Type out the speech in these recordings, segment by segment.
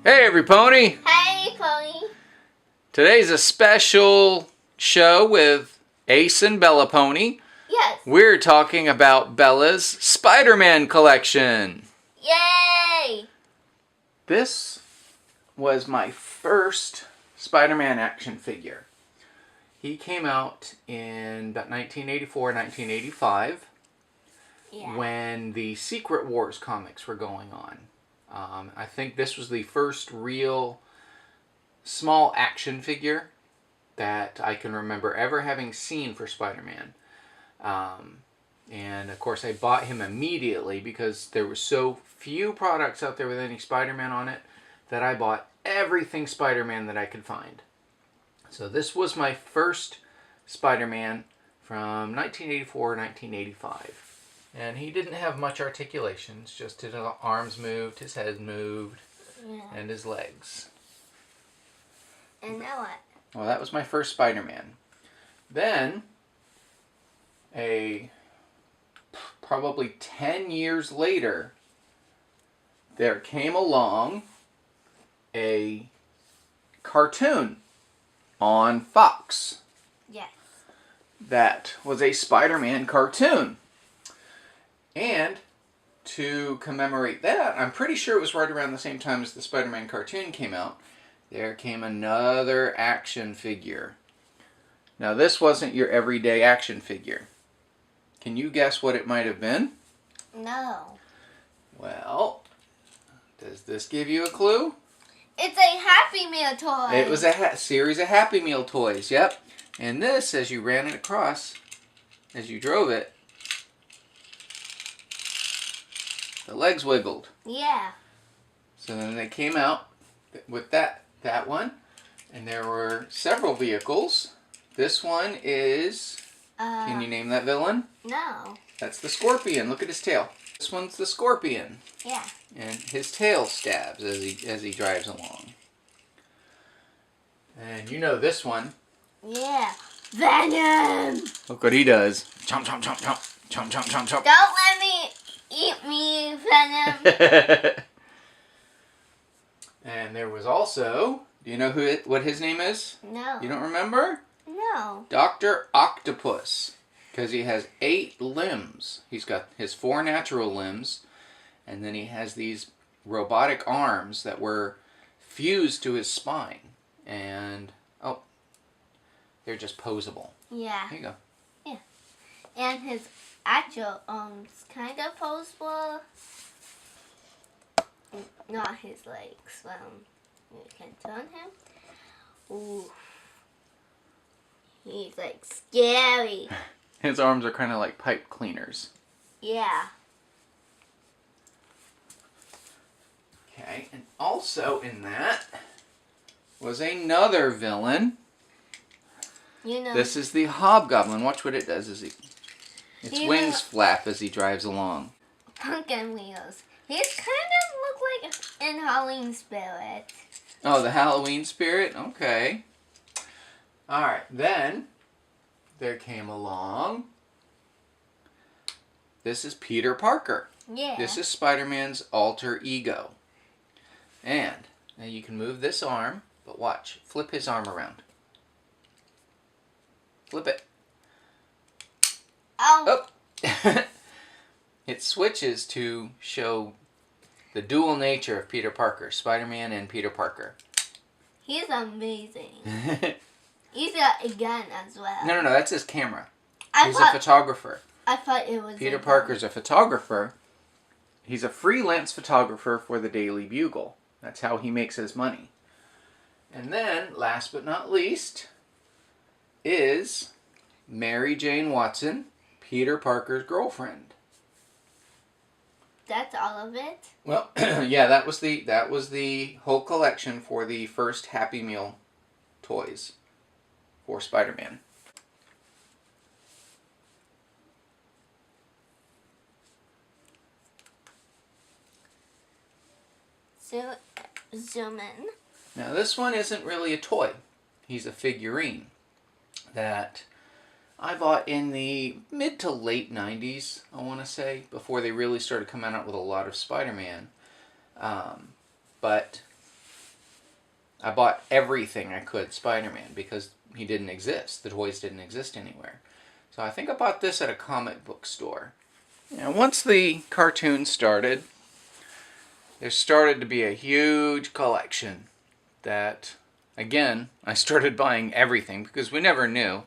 Hey, every pony! Hey, Pony. Today's a special show with Ace and Bella Pony. Yes. We're talking about Bella's Spider-Man collection. Yay! This was my first Spider-Man action figure. He came out in about 1984, 1985 when the Secret Wars comics were going on. I think this was the first real small action figure that I can remember ever having seen for Spider-Man. And of course I bought him immediately because there were so few products out there with any Spider-Man on it that I bought everything Spider-Man that I could find. So this was my first Spider-Man from 1984 1985. And he didn't have much articulations, just his arms moved, his head moved, and his legs. And now what? Well, that was my first Spider-Man. Then, probably 10 years later, there came along a cartoon on Fox. Yes. That was a Spider-Man cartoon. And to commemorate that, I'm pretty sure it was right around the same time as the Spider-Man cartoon came out, there came another action figure. Now this wasn't your everyday action figure. Can you guess what it might have been? No. Well, does this give you a clue? It's a Happy Meal toy. It was a series of Happy Meal toys, yep. And this, as you ran it across, as you drove it, the legs wiggled. Yeah. So then they came out with that one, and there were several vehicles. This one is, can you name that villain? No. That's the Scorpion. Look at his tail. This one's the Scorpion. Yeah. And his tail stabs as he drives along. And you know this one. Yeah. Venom! Look what he does. Chomp, chomp, chomp, chomp. Chomp, chomp, chomp, chomp. Don't let me eat me, Venom. And there was also, do you know what his name is? No. You don't remember? No. Dr. Octopus, because he has 8 limbs. He's got his 4 natural limbs, and then he has these robotic arms that were fused to his spine. And, oh, they're just posable. Yeah. There you go. Yeah. And his actual arms kind of posable. Not his legs. You can turn him. Ooh. He's like scary. His arms are kind of like pipe cleaners. Yeah. Okay, and also in that was another villain. You know. This is the Hobgoblin. Watch what it does as its wings know, flap as he drives along. Pumpkin wheels. He's kind of look like an Halloween spirit. Oh, the Halloween spirit? Okay. Alright, then there came along. This is Peter Parker. Yeah. This is Spider-Man's alter ego. And now you can move this arm, but watch. Flip his arm around. Flip it. Oh. Oh. It switches to show the dual nature of Peter Parker, Spider-Man and Peter Parker. He's amazing. He's got a gun as well. No, that's his camera. He's a photographer. I thought it was Peter Parker's a photographer. He's a freelance photographer for the Daily Bugle. That's how he makes his money. And then, last but not least, is Mary Jane Watson, Peter Parker's girlfriend. That's all of it? Well, yeah, that was the whole collection for the first Happy Meal toys for Spider-Man. So, zoom in. Now this one isn't really a toy. He's a figurine that I bought in the mid to late 90s, I want to say, before they really started coming out with a lot of Spider-Man. But I bought everything I could Spider-Man because he didn't exist. The toys didn't exist anywhere. So I think I bought this at a comic book store. And once the cartoon started, there started to be a huge collection that, again, I started buying everything because we never knew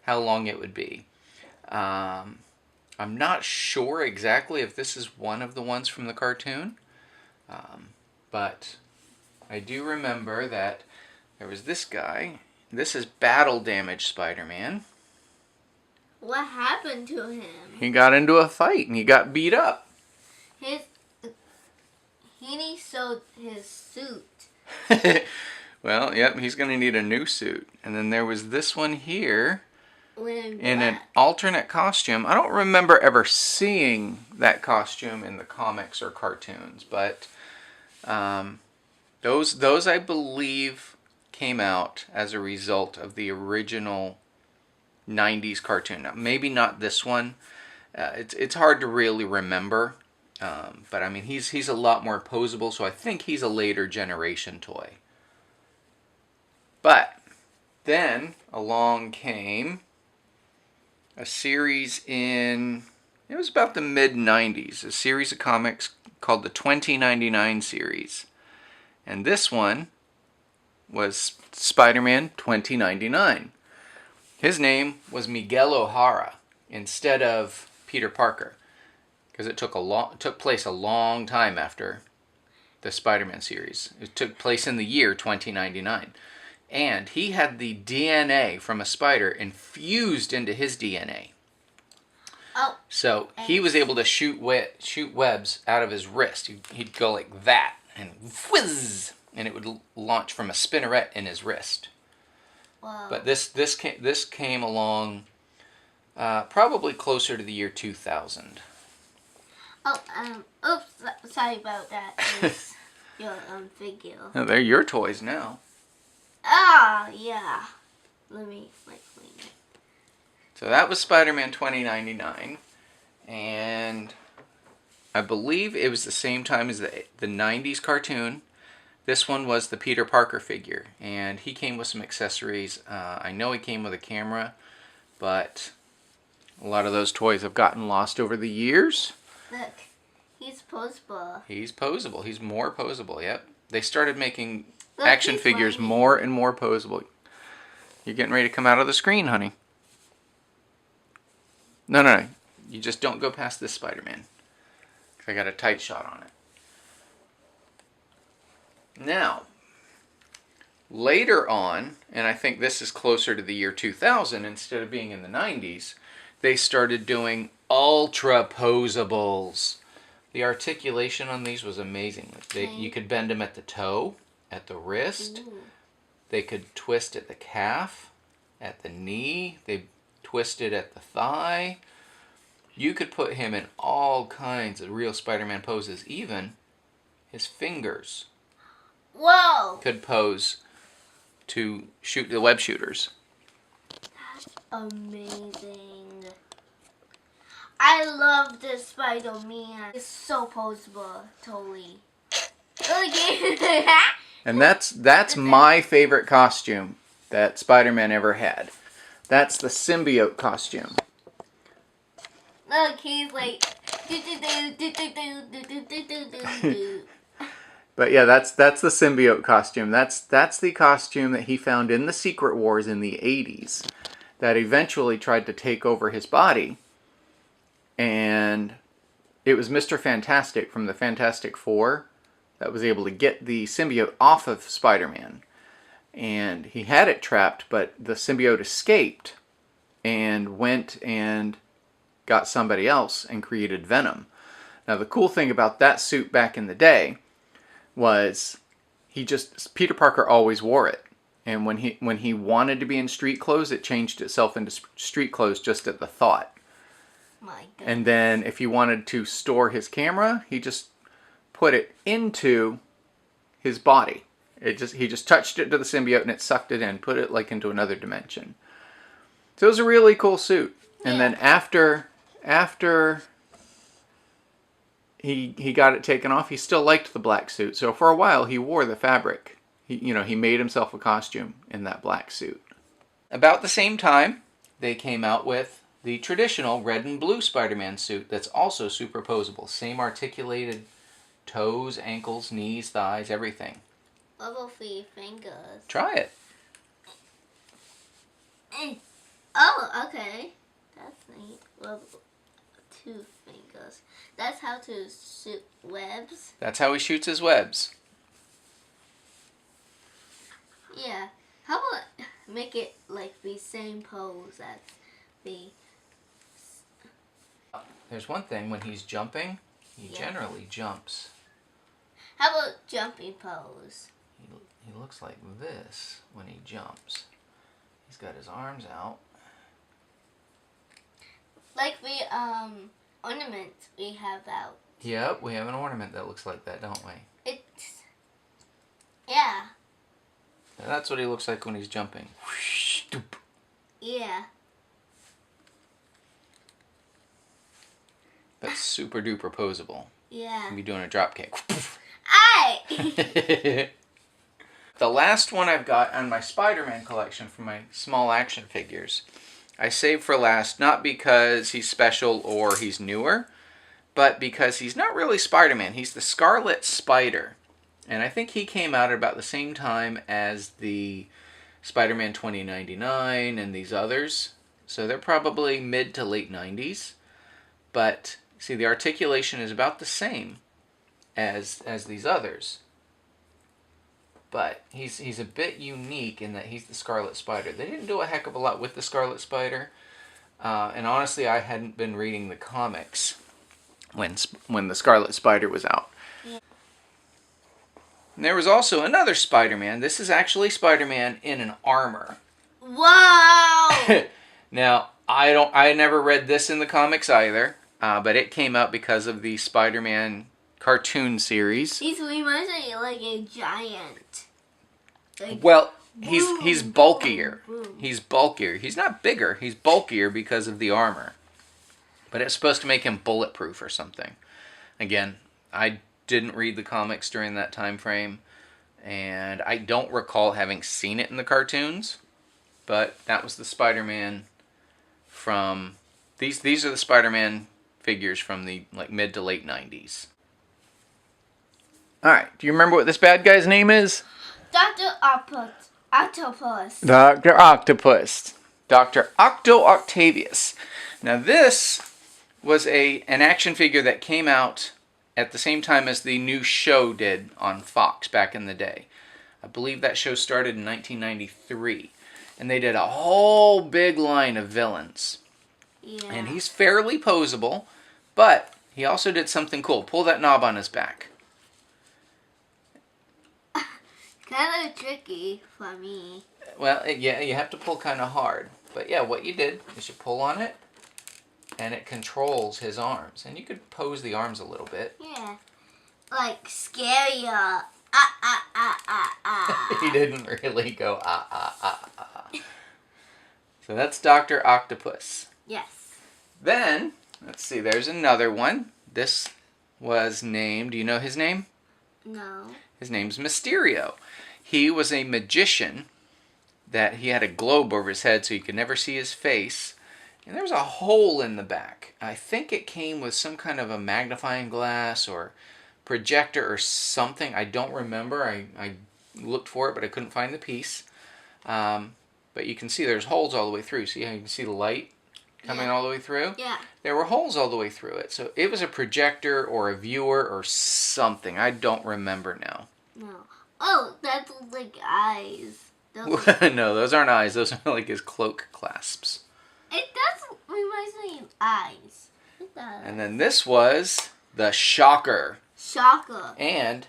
how long it would be. I'm not sure exactly if this is one of the ones from the cartoon, but I do remember that there was this guy. This is Battle Damage Spider-Man. What happened to him? He got into a fight and he got beat up. He sold his suit. Well, yep, he's going to need a new suit. And then there was this one here in an alternate costume. I don't remember ever seeing that costume in the comics or cartoons, but those I believe came out as a result of the original 90s cartoon. Now, maybe not this one. It's hard to really remember. But I mean, he's a lot more posable, so I think he's a later generation toy. But then along came a series it was about the mid-90s, a series of comics called the 2099 series. And this one was Spider-Man 2099. His name was Miguel O'Hara instead of Peter Parker, because it took place a long time after the Spider-Man series. It took place in the year 2099. And he had the DNA from a spider infused into his DNA. Oh. So he was able to shoot webs out of his wrist. He'd go like that, and whiz, and it would launch from a spinneret in his wrist. Wow. But this came along probably closer to the year 2000. Oops, sorry about that. It's your figure. No, they're your toys now. Ah, yeah. Let me clean it. So that was Spider-Man 2099, and I believe it was the same time as the 90s cartoon. This one was the Peter Parker figure, and he came with some accessories. I know he came with a camera, but a lot of those toys have gotten lost over the years. Look, he's posable. He's posable. He's more posable, yep. They started making action figures more and more posable. You're getting ready to come out of the screen, honey. No. You just don't go past this Spider-Man. I got a tight shot on it. Now, later on, and I think this is closer to the year 2000, instead of being in the 90s, they started doing ultra posables. The articulation on these was amazing. You could bend them at the toe, at the wrist. Ooh. They could twist at the calf, at the knee. They twisted at the thigh. You could put him in all kinds of real Spider-Man poses. Even his fingers could pose to shoot the web shooters. That's amazing. I love this Spider-Man. It's so posable, totally. Okay. And that's my favorite costume that Spider-Man ever had. That's the symbiote costume. Look, he's like. But yeah, that's the symbiote costume. That's the costume that he found in the Secret Wars in the 80s that eventually tried to take over his body. And it was Mr. Fantastic from the Fantastic Four that was able to get the symbiote off of Spider-Man. And he had it trapped, but the symbiote escaped and went and got somebody else and created Venom. Now the cool thing about that suit back in the day was Peter Parker always wore it. And when he wanted to be in street clothes, it changed itself into street clothes just at the thought. My goodness. And then if he wanted to store his camera, he just put it into his body. He just touched it to the symbiote and it sucked it in, put it like into another dimension. So it was a really cool suit. And then after he got it taken off, he still liked the black suit. So for a while he wore the fabric He made himself a costume in that black suit. About the same time, they came out with the traditional red and blue Spider-Man suit that's also superposable. Same articulated toes, ankles, knees, thighs, everything. Level 3 fingers. Try it. Oh, okay. That's neat. Level 2 fingers. That's how to shoot webs. That's how he shoots his webs. Yeah. How about make it like the same pose as the... There's one thing, when he's jumping, he generally jumps. How about jumping pose? He looks like this when he jumps. He's got his arms out. Like the ornament we have out. Yep, we have an ornament that looks like that, don't we? It's... Yeah. And that's what he looks like when he's jumping. Yeah. That's super duper posable. Yeah. You'll be doing a drop kick. Aye! The last one I've got on my Spider-Man collection for my small action figures, I saved for last not because he's special or he's newer, but because he's not really Spider-Man. He's the Scarlet Spider. And I think he came out at about the same time as the Spider-Man 2099 and these others. So they're probably mid to late 90s. But see, the articulation is about the same as these others. But he's a bit unique in that he's the Scarlet Spider. They didn't do a heck of a lot with the Scarlet Spider. And honestly, I hadn't been reading the comics when the Scarlet Spider was out. Yeah. And there was also another Spider-Man. This is actually Spider-Man in an armor. Wow! Now, I never read this in the comics either, but it came out because of the Spider-Man cartoon series. He's reminds me like a giant. Like, Well, boom, he's bulkier. boom, boom. He's bulkier. He's not bigger. He's bulkier because of the armor. But it's supposed to make him bulletproof or something. Again, I didn't read the comics during that time frame, and I don't recall having seen it in the cartoons. But that was the Spider-Man from these are the Spider-Man figures from the mid to late 90s. All right, do you remember what this bad guy's name is? Dr. Octopus. Dr. Octopus. Dr. Octo Octavius. Now this was an action figure that came out at the same time as the new show did on Fox back in the day. I believe that show started in 1993. And they did a whole big line of villains. Yeah. And he's fairly posable, but he also did something cool. Pull that knob on his back. Kind of tricky for me. Well, yeah, you have to pull kind of hard. But yeah, what you did is you pull on it, and it controls his arms. And you could pose the arms a little bit. Yeah. Like scarier. He didn't really go So that's Dr. Octopus. Yes. Then, let's see, there's another one. This was named, do you know his name? No. His name's Mysterio. He was a magician that he had a globe over his head so you could never see his face. And there was a hole in the back. I think it came with some kind of a magnifying glass or projector or something. I don't remember. I looked for it, but I couldn't find the piece. But you can see there's holes all the way through. See how you can see the light coming all the way through? Yeah. There were holes all the way through it. So it was a projector or a viewer or something. I don't remember now. No. Oh, that's like eyes. No, those aren't eyes. Those are like his cloak clasps. It does reminds me of eyes. It does. And then this was the Shocker. Shocker. And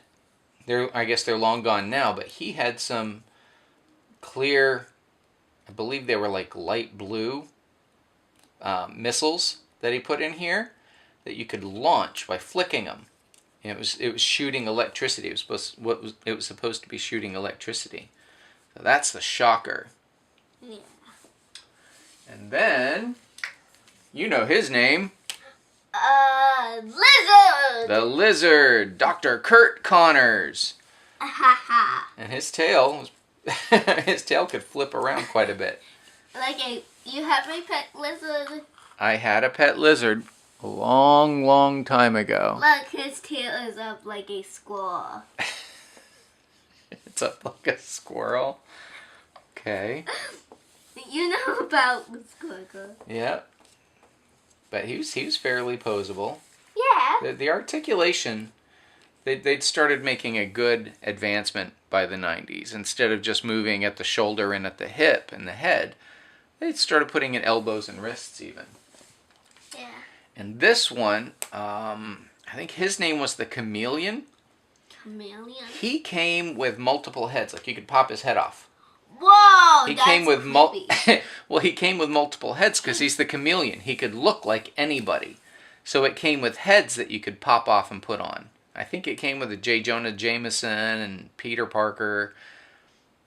I guess they're long gone now, but he had some clear, I believe they were like light blue missiles that he put in here that you could launch by flicking them. And it was shooting electricity. It was supposed to be shooting electricity. So that's the Shocker. Yeah. And then you know his name. Lizard. The Lizard, Dr. Kurt Connors. Ha ha. And his tail was his tail could flip around quite a bit. You have a pet lizard? I had a pet lizard a long, long time ago. Look, his tail is up like a squirrel. It's up like a squirrel. Okay. You know about the squirrel. Yeah. But he was fairly posable. Yeah. The articulation, they'd started making a good advancement by the 90s. Instead of just moving at the shoulder and at the hip and the head, they started putting in elbows and wrists even. Yeah. And this one, I think his name was the Chameleon. Chameleon? He came with multiple heads, like you could pop his head off. Whoa, He that's came with creepy. well, he came with multiple heads because he's the chameleon. He could look like anybody. So it came with heads that you could pop off and put on. I think it came with a J. Jonah Jameson and Peter Parker.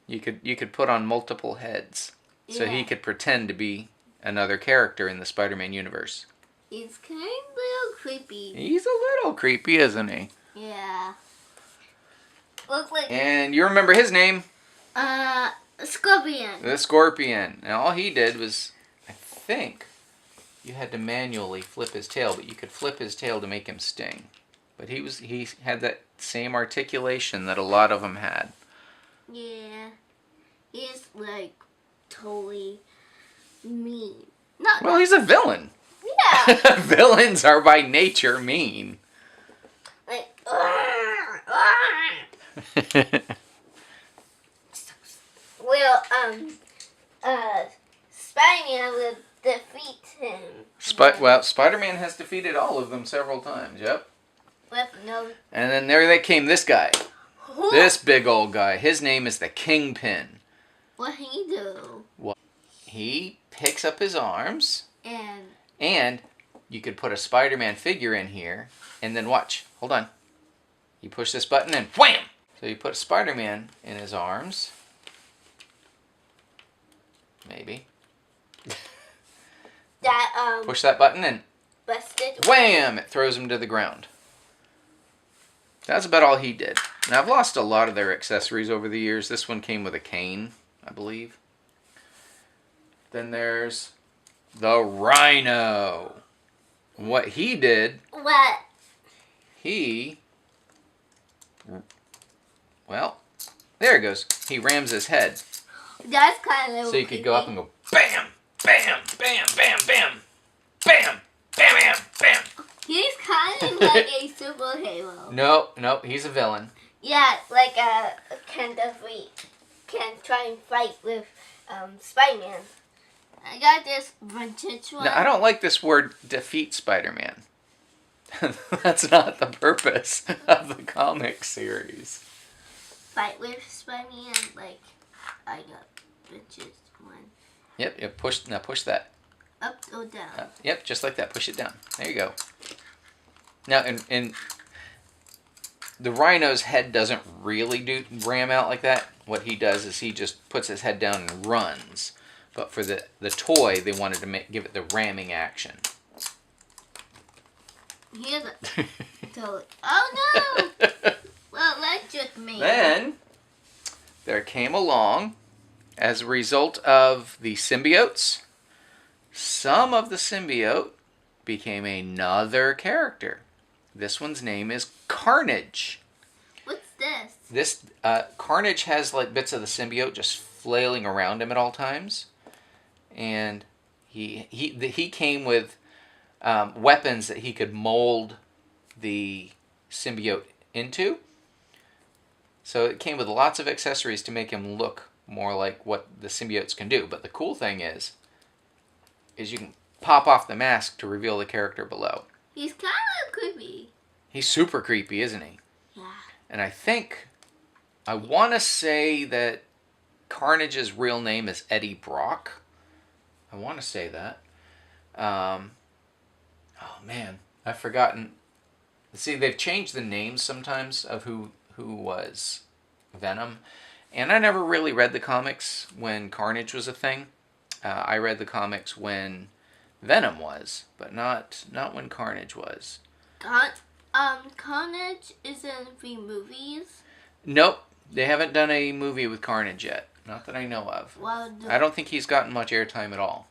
You could put on multiple heads. So he could pretend to be another character in the Spider-Man universe. He's kind of a little creepy. He's a little creepy, isn't he? Yeah. Look like... And you remember his name? Scorpion. The Scorpion. And all he did was, I think, you had to manually flip his tail, but you could flip his tail to make him sting. But he had that same articulation that a lot of them had. Yeah. He's like totally mean. Well, he's a villain. Yeah. Villains are by nature mean. Like, well, Spider-Man will defeat him. Spider-Man has defeated all of them several times, yep. With no... And then there they came, this guy. Who? This big old guy. His name is the Kingpin. What he do? Well, he picks up his arms, And you could put a Spider-Man figure in here, and then watch. Hold on. You push this button and wham! So you put Spider-Man in his arms. Maybe. that, Push that button and busted. wham! It throws him to the ground. That's about all he did. Now, I've lost a lot of their accessories over the years. This one came with a cane, I believe. Then there's the Rhino. What he did, What? well, there it goes. He rams his head. That's kind of So you could go up and go bam, bam, bam, bam, bam, bam, bam, bam, bam. He's kind of like a superhero. No, he's a villain. Yeah, like can try and fight with Spider-Man. I got this vintage one. Now, I don't like this word defeat Spider-Man. That's not the purpose of the comic series. Fight with Spider-Man, like I got vintage one. Yep, push that. Up or down? Yep, just like that. Push it down. There you go. Now, in the Rhino's head doesn't really ram out like that. What he does is he just puts his head down and runs. But for the toy, they wanted to give it the ramming action. Here's a totally. Oh no! Well, that's just me. Then there came along, as a result of the symbiotes, some of the symbiote became another character. This one's name is Carnage. What's this? This Carnage has like bits of the symbiote just flailing around him at all times, and he came with weapons that he could mold the symbiote into. So it came with lots of accessories to make him look more like what the symbiotes can do. But the cool thing is you can pop off the mask to reveal the character below. He's kind of creepy. He's super creepy, isn't he? Yeah. And I want to say that Carnage's real name is Eddie Brock. I want to say that. Oh man, I've forgotten. See, they've changed the names sometimes of who was Venom. And I never really read the comics when Carnage was a thing. I read the comics when Venom was, but not when Carnage was. Carnage is in 3 movies. Nope, they haven't done a movie with Carnage yet. Not that I know of. Well, I don't think he's gotten much airtime at all.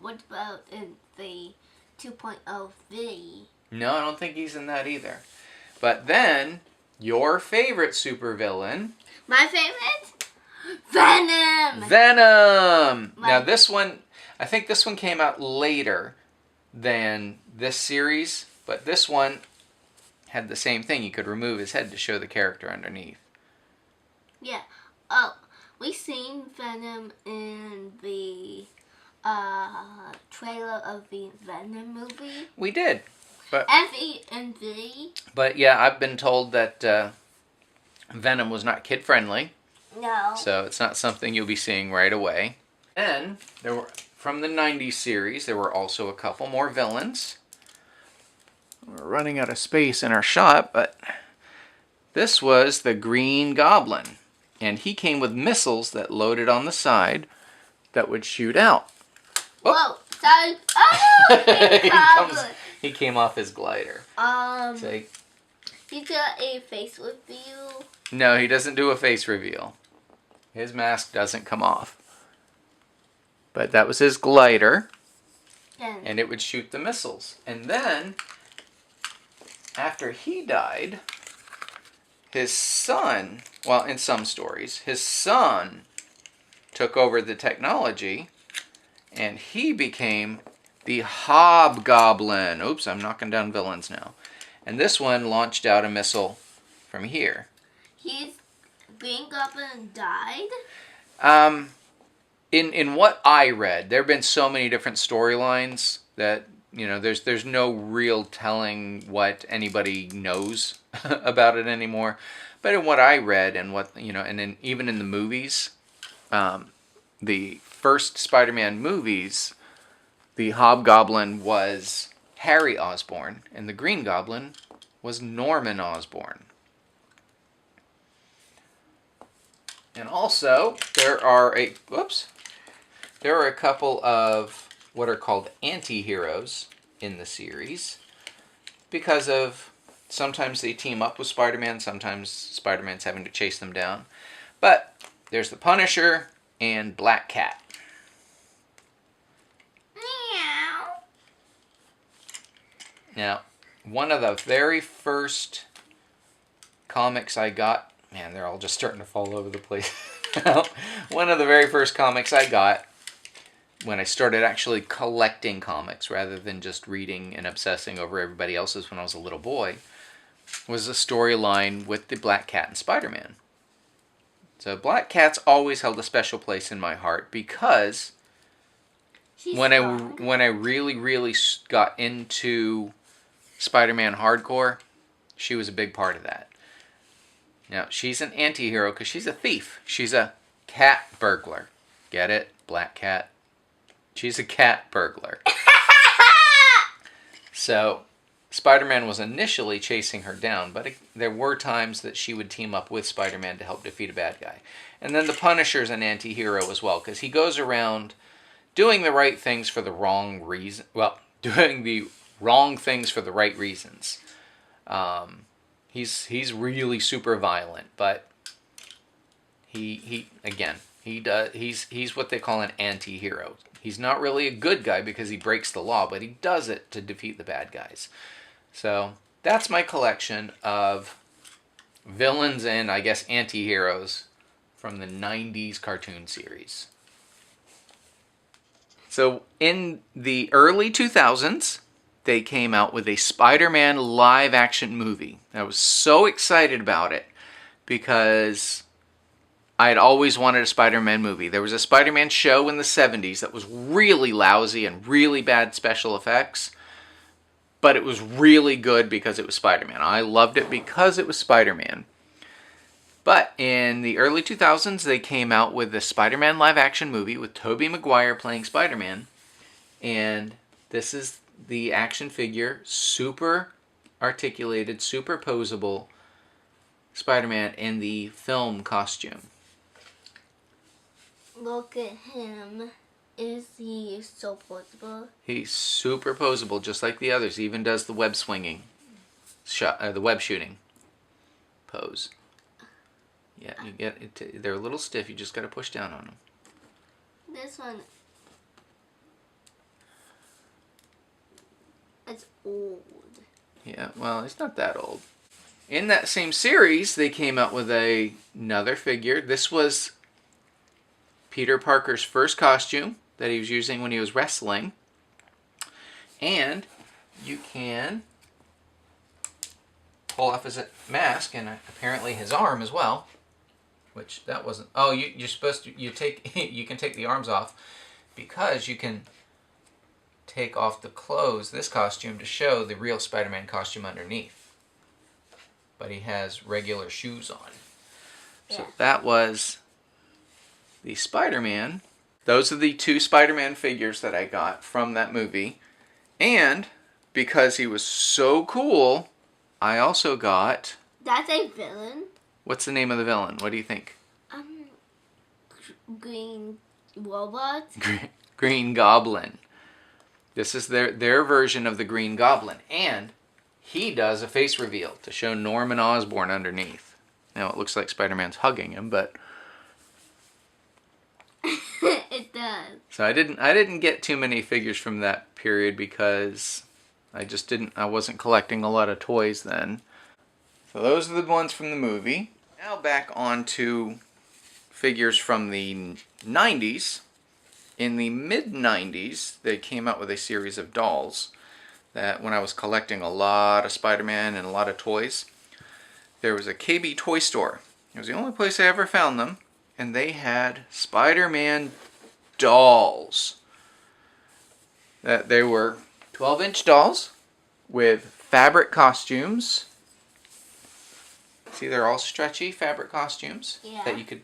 what about in the 2.0 V? No, I don't think he's in that either. But then, your favorite supervillain... My favorite? Venom! Venom! My- Now this one, I think this one came out later than this series, but this one had the same thing. You could remove his head to show the character underneath. Yeah. Oh, we seen Venom in the trailer of the Venom movie. We did. And V. But yeah, I've been told that Venom was not kid-friendly, No. so it's not something you'll be seeing right away. Then, there were from the 90s series, there were also a couple more villains. We're running out of space in our shot, but this was the Green Goblin. And he came with missiles that loaded on the side that would shoot out. Whoa! Sorry. Oh! He came off his glider. He got a face reveal. No, he doesn't do a face reveal. His mask doesn't come off. But that was his glider. And it would shoot the missiles. And then, after he died, his son, well, in some stories, his son took over the technology, and he became the Hobgoblin. Oops, I'm knocking down villains now. And this one launched out a missile from here. Green Goblin died? In what I read, there have been so many different storylines that, you know, there's no real telling what anybody knows about it anymore. But in what I read and what, you know, and even in the movies, the first Spider-Man movies, the Hobgoblin was Harry Osborn, and the Green Goblin was Norman Osborn. And also, there are a couple of what are called anti-heroes in the series because of sometimes they team up with Spider-Man, sometimes Spider-Man's having to chase them down. But there's the Punisher and Black Cat. Meow. Now, one of the very first comics I got, man, they're all just starting to fall over the place. One of the very first comics I got when I started actually collecting comics rather than just reading and obsessing over everybody else's when I was a little boy was a storyline with the Black Cat and Spider-Man. So Black Cat's always held a special place in my heart because when I really got into Spider-Man hardcore, she was a big part of that. Now, she's an anti-hero because she's a thief. She's a cat burglar. Get it? Black Cat. She's a cat burglar. So, Spider-Man was initially chasing her down, but there were times that she would team up with Spider-Man to help defeat a bad guy. And then the Punisher's an anti-hero as well, because he goes around doing the right things for the wrong reason. Well, doing the wrong things for the right reasons. He's really super violent, but he's what they call an anti-hero. He's not really a good guy because he breaks the law, but he does it to defeat the bad guys. So that's my collection of villains and, I guess, anti-heroes from the 90s cartoon series. So in the early 2000s, they came out with a Spider-Man live-action movie. I was so excited about it because I had always wanted a Spider-Man movie. There was a Spider-Man show in the 70s that was really lousy and really bad special effects, but it was really good because it was Spider-Man. I loved it because it was Spider-Man. But in the early 2000s, they came out with the Spider-Man live-action movie with Tobey Maguire playing Spider-Man. And this is the action figure, super articulated, super posable Spider-Man in the film costume. Look at him. Is he so posable? He's super posable, just like the others. He even does the web swinging, the web shooting pose. Yeah, you get it. They're a little stiff. You just got to push down on them. This one. It's old. Yeah, well, it's not that old. In that same series, they came out with another figure. This was Peter Parker's first costume that he was using when he was wrestling. And you can pull off his mask and apparently his arm as well. Which that wasn't. Oh, you're supposed to. You can take the arms off because you can take off the clothes, this costume, to show the real Spider-Man costume underneath. But he has regular shoes on. Yeah. So that was the Spider-Man. Those are the 2 Spider-Man figures that I got from that movie. And because he was so cool, I also got... That's a villain. What's the name of the villain? What do you think? Green Robot. Green Goblin. This is their version of the Green Goblin. And he does a face reveal to show Norman Osborn underneath. Now it looks like Spider-Man's hugging him, but... It does. So I didn't get too many figures from that period because I wasn't collecting a lot of toys then. So those are the ones from the movie. Now back on to figures from the 90s. In the mid-90s, they came out with a series of dolls that when I was collecting a lot of Spider-Man and a lot of toys, there was a KB toy store. It was the only place I ever found them, and they had Spider-Man dolls. They were 12-inch dolls with fabric costumes. See, they're all stretchy fabric costumes that you could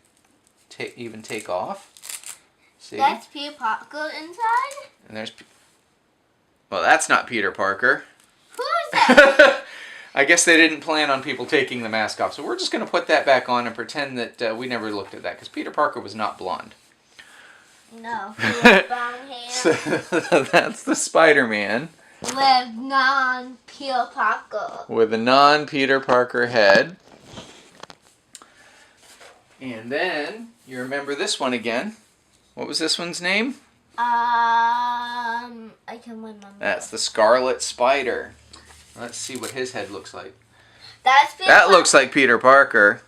even take off. See? That's Peter Parker inside? And there's... Well, that's not Peter Parker. Who is that? I guess they didn't plan on people taking the mask off, so we're just going to put that back on and pretend that we never looked at that, because Peter Parker was not blonde. No, he was blonde hair. So that's the Spider-Man. With non-Peter Parker. With a non-Peter Parker head. And then, you remember this one again. What was this one's name? I can remember. That's the Scarlet Spider. Let's see what his head looks like. That looks like Peter Parker.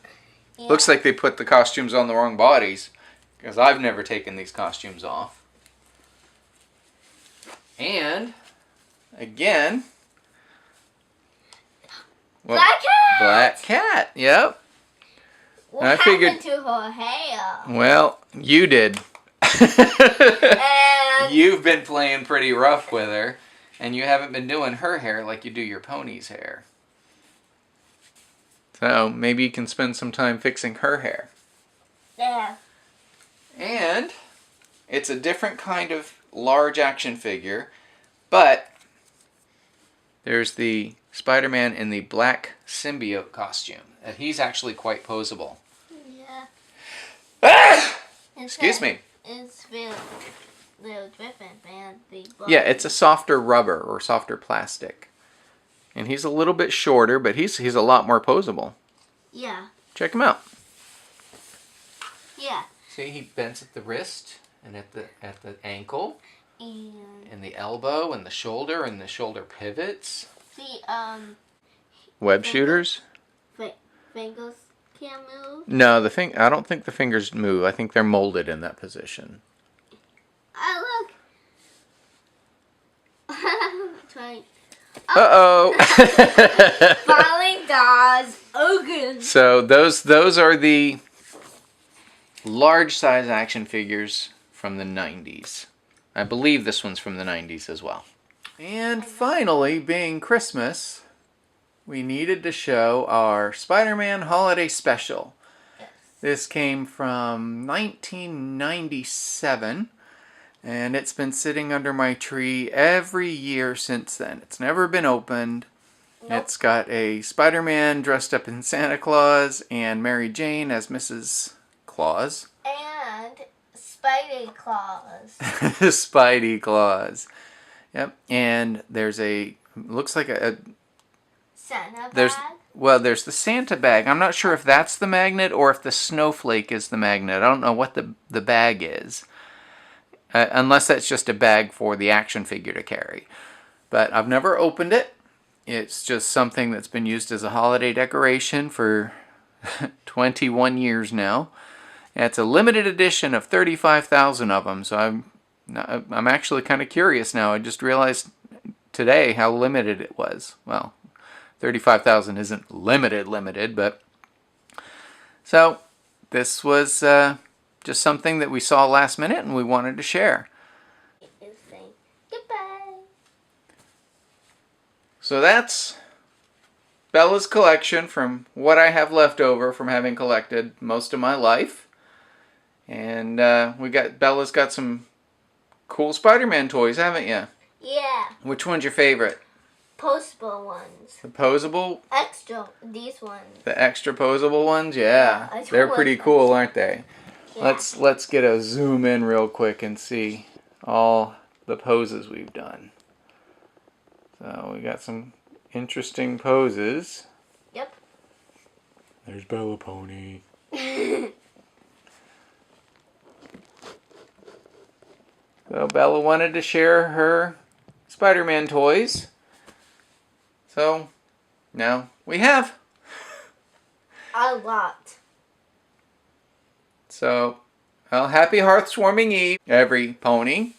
Yeah. Looks like they put the costumes on the wrong bodies. Because I've never taken these costumes off. And, again... Black Cat! Black Cat, yep. What happened to her hair? Well, you did. And You've been playing pretty rough with her, and you haven't been doing her hair like you do your pony's hair. So maybe you can spend some time fixing her hair. Yeah. And it's a different kind of large action figure, but there's the Spider-Man in the black symbiote costume. And he's actually quite posable. Yeah. Ah! Excuse me. It's real different than the black. Yeah, it's a softer rubber or softer plastic. And he's a little bit shorter, but he's a lot more posable. Yeah. Check him out. Yeah. See, he bends at the wrist and at the ankle And the elbow and the shoulder pivots. see, Web shooters? fingers can't move. No, I don't think the fingers move. I think they're molded in that position. Look. Trying. Uh-oh. Falling dolls. Ogres. So those are the large size action figures from the 90s. I believe this one's from the 90s as well. And finally, being Christmas, we needed to show our Spider-Man Holiday Special. Yes. This came from 1997, and it's been sitting under my tree every year since then. It's never been opened. Nope. It's got a Spider-Man dressed up in Santa Claus and Mary Jane as Mrs. Claus. And Spidey Claus. Spidey Claus. Yep. And there's looks like a Santa there's bag. well, there's the Santa bag. I'm not sure if that's the magnet or if the snowflake is the magnet. I don't know what the bag is. Unless that's just a bag for the action figure to carry. But I've never opened it. It's just something that's been used as a holiday decoration for 21 years now. And it's a limited edition of 35,000 of them. So I'm actually kind of curious now. I just realized today how limited it was. Well, 35,000 isn't limited, but... So, this was just something that we saw last minute and we wanted to share. It's saying goodbye. So that's Bella's collection from what I have left over from having collected most of my life. And Bella's got some cool Spider-Man toys, haven't you? Yeah. Which one's your favorite? Posable ones. The posable? Extra, these ones. The extra posable ones? Yeah. They're pretty cool, aren't they? Yeah. Let's get a zoom in real quick and see all the poses we've done. So we got some interesting poses. Yep. There's Bella Pony. So Bella wanted to share her Spider-Man toys. So now we have a lot. So, well, happy Hearthwarming Eve, every pony.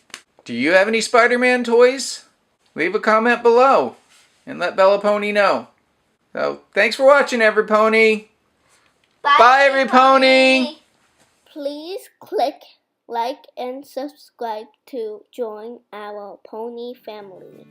Do you have any Spider-Man toys? Leave a comment below and let Bella Pony know. So, thanks for watching, every pony. Bye, every pony. Please click like and subscribe to join our pony family.